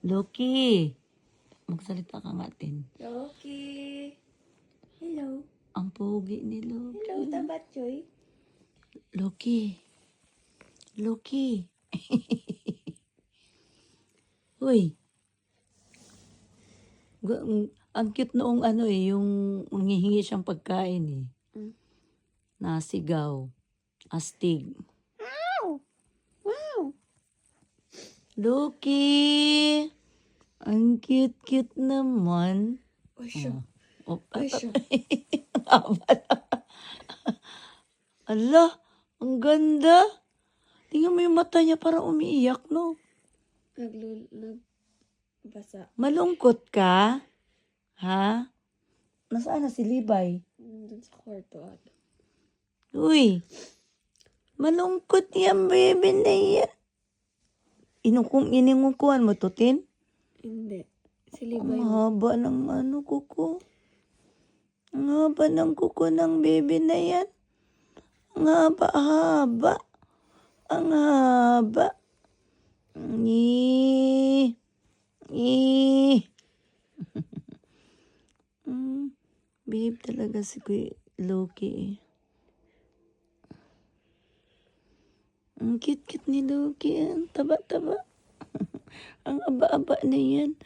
Loki, magsalita ka nga din. Loki. Hello. Ang pogi ni Loki. Hello, Tabatchoy. Loki. Loki. Uy. Ang cute noong yung nanghihingi siyang pagkain eh. Nasigaw. Astig. Wow! Wow! Loki! Ang cute-cute naman. Uy, siya. Oh, Uy, siya. ala, ang ganda. Tingnan mo yung mata niya parang umiiyak, no? Nagbasa. Malungkot ka? Ha? Nasaan na si Libay? Doon sa kwarto at. Uy, malungkot yan, baby na yan. Iningukuhan mo to, Tin? Hindi. Si Ang Libay. haba ng kuko. Ang haba ng kuko ng baby na yan. Ang haba-haba. Ang haba. Ni. Babe talaga si Kuya Loki eh. Ang cute-cute ni Loki. Ang taba-taba. Ang aba-aba na yan.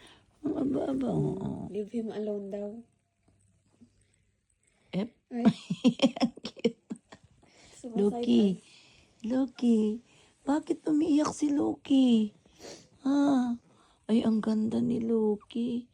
Ang aba-aba. Oo. Leave him alone daw. Eh? Ay. Ang cute. Sumasay Loki. Loki. Bakit umiiyak si Loki? Ah, ay ang ganda ni Loki.